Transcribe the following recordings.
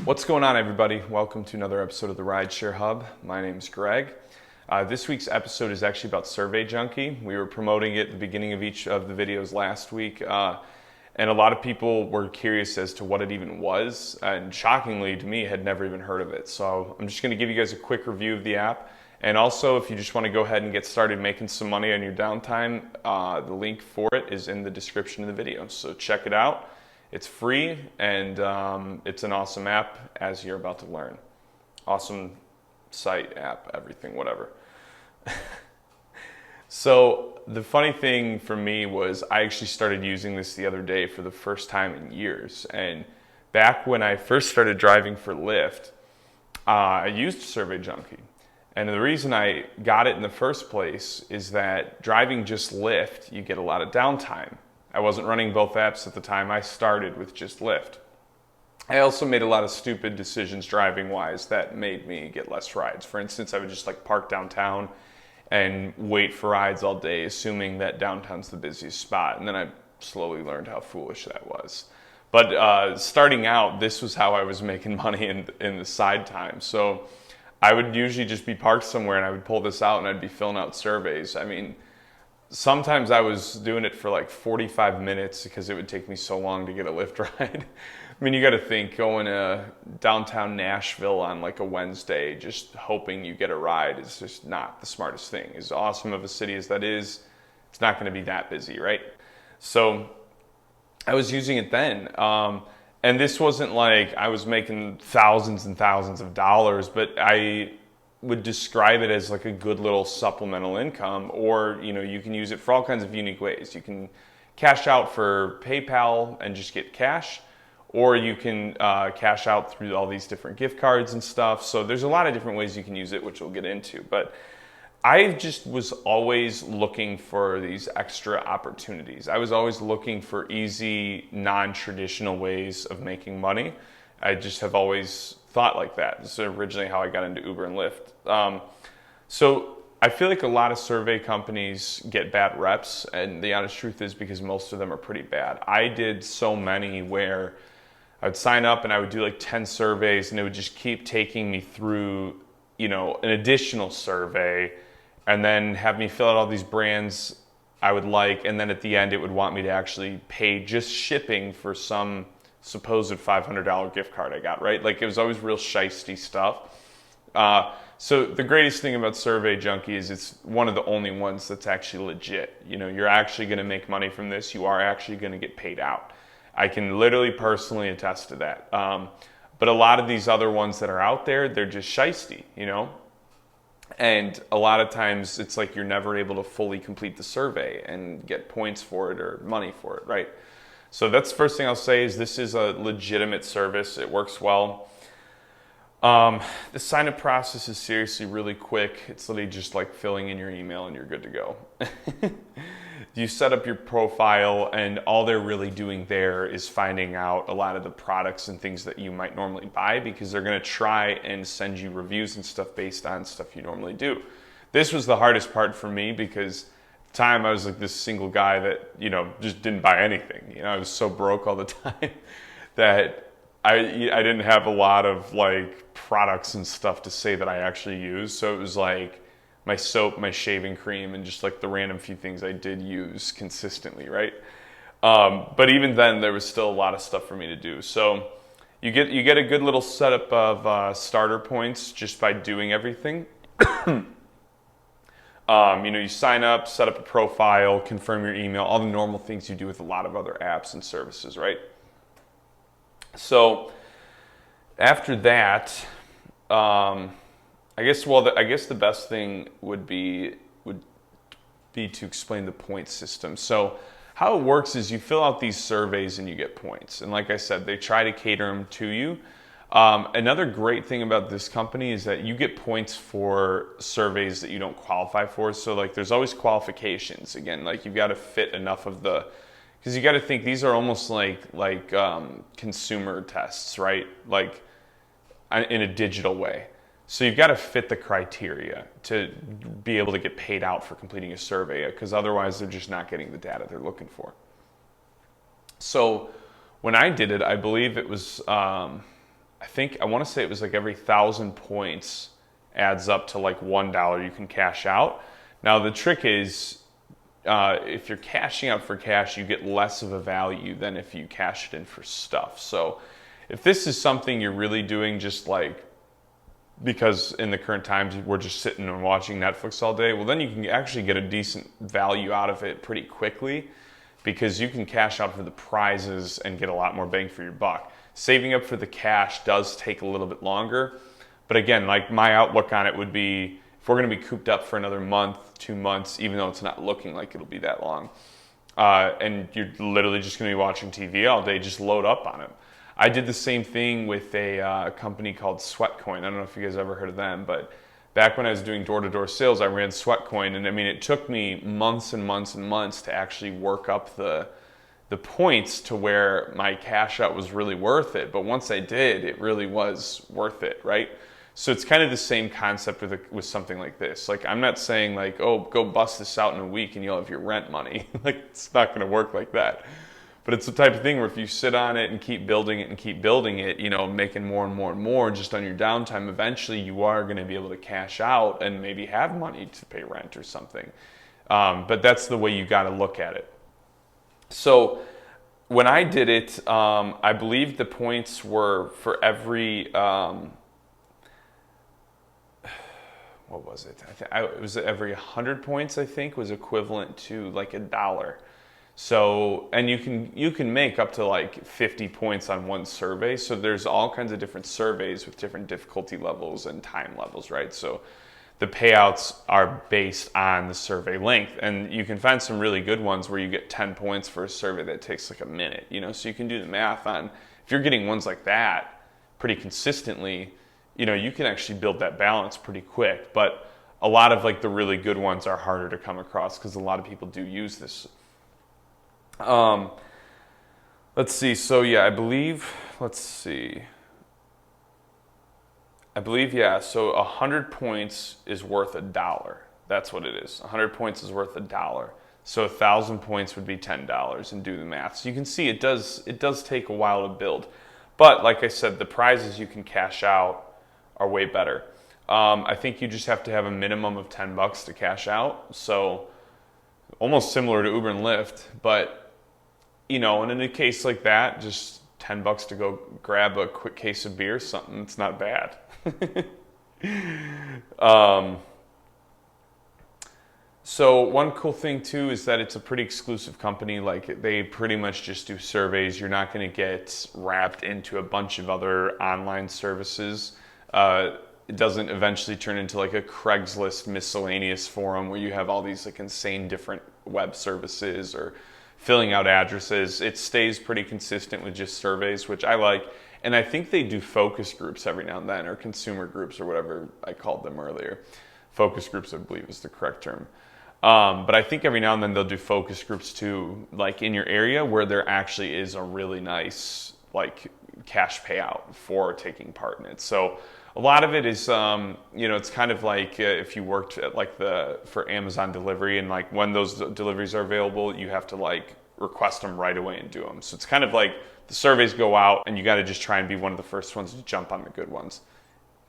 What's going on, everybody? Welcome to another episode of the Rideshare Hub. My name's Greg. This week's episode is actually about Survey Junkie. We were promoting it at the beginning of each of the videos last week, and a lot of people were curious as to what it even was, and shockingly to me, had never even heard of it. So I'm just going to give you guys a quick review of the app, and also if you just want to go ahead and get started making some money on your downtime, the link for it is in the description of the video, so check it out. It's free, and it's an awesome app, as you're about to learn. Awesome site, app, everything, whatever. So the funny thing for me was I actually started using this the other day for the first time in years. And back when I first started driving for Lyft, I used Survey Junkie. And the reason I got it in the first place is that driving just Lyft, you get a lot of downtime. I wasn't running both apps at the time. I started with just Lyft. I also made a lot of stupid decisions driving wise that made me get less rides. For instance, I would just park downtown and wait for rides all day, assuming that downtown's the busiest spot. And then I slowly learned how foolish that was. But starting out, this was how I was making money in the side time. So I would usually just be parked somewhere and I would pull this out and I'd be filling out surveys. I mean, sometimes I was doing it for like 45 minutes because it would take me so long to get a Lyft ride. I mean, you got to think going to downtown Nashville on like a Wednesday, just hoping you get a ride is just not the smartest thing. As awesome of a city as that is, it's not going to be that busy, right? So I was using it then. And this wasn't like I was making thousands and thousands of dollars, but I would describe it as like a good little supplemental income, or you can use it for all kinds of unique ways. You can cash out for PayPal and just get cash, or you can cash out through all these different gift cards and stuff. So there's a lot of different ways you can use it, which we'll get into. But I just was always looking for these extra opportunities. I was always looking for easy, non-traditional ways of making money. I just have always thought like that. This is originally how I got into Uber and Lyft. So I feel like a lot of survey companies get bad reps, and the honest truth is because most of them are pretty bad. I did so many where I would sign up and I would do like 10 surveys and it would just keep taking me through, an additional survey and then have me fill out all these brands I would like, and then at the end it would want me to actually pay just shipping for some supposed $500 gift card I got, right? Like it was always real shisty stuff. So the greatest thing about Survey Junkie is it's one of the only ones that's actually legit. You're actually going to make money from this. You are actually going to get paid out. I can literally personally attest to that. But a lot of these other ones that are out there, they're just shisty, And a lot of times it's like you're never able to fully complete the survey and get points for it or money for it, right? So that's the first thing I'll say is this is a legitimate service. It works well. The sign-up process is seriously really quick. It's literally just like filling in your email and you're good to go. You set up your profile and all they're really doing there is finding out a lot of the products and things that you might normally buy, because they're going to try and send you reviews and stuff based on stuff you normally do. This was the hardest part for me because time I was like this single guy that just didn't buy anything. I was so broke all the time that I didn't have a lot of like products and stuff to say that I actually used. So it was like my soap, my shaving cream, and just like the random few things I did use consistently, right? But even then there was still a lot of stuff for me to do. So you get a good little setup of starter points just by doing everything. You sign up, set up a profile, confirm your email, all the normal things you do with a lot of other apps and services, right? So after that, I guess the best thing would be to explain the point system. So how it works is you fill out these surveys and you get points. And like I said, they try to cater them to you. Another great thing about this company is that you get points for surveys that you don't qualify for. So like there's always qualifications. Again, like you've got to fit enough of because you got to think these are almost like consumer tests, right? Like in a digital way. So you've got to fit the criteria to be able to get paid out for completing a survey, because otherwise they're just not getting the data they're looking for. So when I did it, I believe it was I want to say it was like every 1,000 points adds up to like $1 you can cash out. Now the trick is, if you're cashing out for cash, you get less of a value than if you cash it in for stuff. So if this is something you're really doing just like because in the current times we're just sitting and watching Netflix all day, well then you can actually get a decent value out of it pretty quickly, because you can cash out for the prizes and get a lot more bang for your buck. Saving up for the cash does take a little bit longer, but again, like my outlook on it would be, if we're going to be cooped up for another month, 2 months, even though it's not looking like it'll be that long, and you're literally just going to be watching TV all day, just load up on it. I did the same thing with a company called Sweatcoin. I don't know if you guys ever heard of them, but back when I was doing door-to-door sales, I ran Sweatcoin, and I mean, it took me months and months and months to actually work up the points to where my cash out was really worth it. But once I did, it really was worth it, right? So it's kind of the same concept with something like this. Like, I'm not saying like, oh, go bust this out in a week and you'll have your rent money. Like, it's not going to work like that. But it's the type of thing where if you sit on it and keep building it and keep building it, you know, making more and more and more just on your downtime, eventually you are going to be able to cash out and maybe have money to pay rent or something. But that's the way you got to look at it. So when I did it, I believe the points were for every, what was it? It was every 100 points, I think, was equivalent to like $1. So, and you can make up to like 50 points on one survey. So there's all kinds of different surveys with different difficulty levels and time levels, right? So the payouts are based on the survey length, and you can find some really good ones where you get 10 points for a survey that takes like a minute, you know? So you can do the math on, if you're getting ones like that pretty consistently, you know, you can actually build that balance pretty quick. But a lot of like the really good ones are harder to come across because a lot of people do use this. Let's see. So yeah, I believe, yeah. So 100 points is worth $1. That's what it is. 100 points is worth $1. So 1,000 points would be $10, and do the math. So you can see it does take a while to build. But like I said, the prizes you can cash out are way better. I think you just have to have a minimum of $10 to cash out. So almost similar to Uber and Lyft, but you know, and in a case like that, just $10 to go grab a quick case of beer, something that's not bad. So one cool thing too is that it's a pretty exclusive company. Like, they pretty much just do surveys. You're not going to get wrapped into a bunch of other online services. It doesn't eventually turn into like a Craigslist miscellaneous forum where you have all these like insane different web services or filling out addresses. It stays pretty consistent with just surveys, which I like. And I think they do focus groups every now and then, or consumer groups, or whatever I called them earlier. Focus groups, I believe, is the correct term. But I think every now and then they'll do focus groups too, like in your area where there actually is a really nice like cash payout for taking part in it. So a lot of it is, you know, it's kind of like if you worked at like for Amazon delivery, and like when those deliveries are available, you have to like request them right away and do them. So it's kind of like the surveys go out and you got to just try and be one of the first ones to jump on the good ones.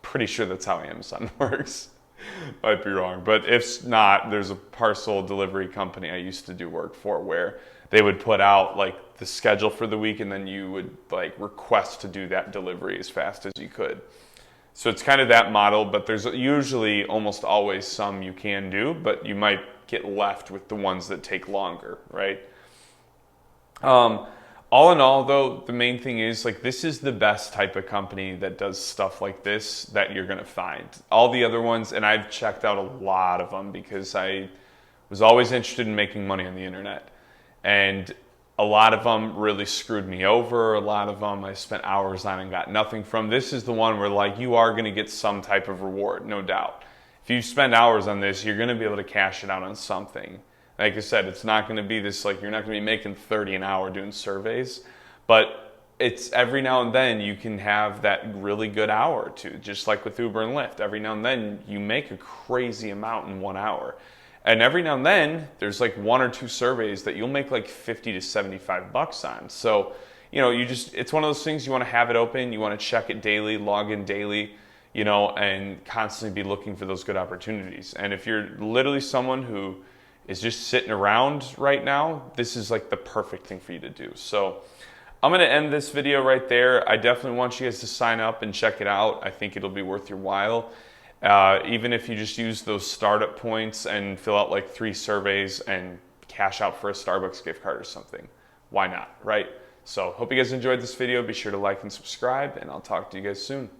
Pretty sure that's how Amazon works. Might be wrong, but if not, there's a parcel delivery company I used to do work for where they would put out like the schedule for the week, and then you would like request to do that delivery as fast as you could. So it's kind of that model, but there's usually almost always some you can do, but you might get left with the ones that take longer, right? All in all, though, the main thing is like this is the best type of company that does stuff like this that you're going to find. All the other ones, and I've checked out a lot of them because I was always interested in making money on the internet. And a lot of them really screwed me over. A lot of them I spent hours on and got nothing from. This is the one where like you are going to get some type of reward, no doubt. If you spend hours on this, you're going to be able to cash it out on something. Like I said, it's not going to be this like you're not going to be making 30 an hour doing surveys, but it's every now and then you can have that really good hour or two, just like with Uber and Lyft. Every now and then you make a crazy amount in 1 hour. And every now and then, there's like 1 or 2 surveys that you'll make like $50 to $75 on. So it's one of those things you want to have it open, you want to check it daily, log in daily, and constantly be looking for those good opportunities. And if you're literally someone who is just sitting around right now, this is like the perfect thing for you to do. So I'm going to end this video right there. I definitely want you guys to sign up and check it out. I think it'll be worth your while. Even if you just use those startup points and fill out like 3 surveys and cash out for a Starbucks gift card or something. Why not, right? So hope you guys enjoyed this video. Be sure to like and subscribe, and I'll talk to you guys soon.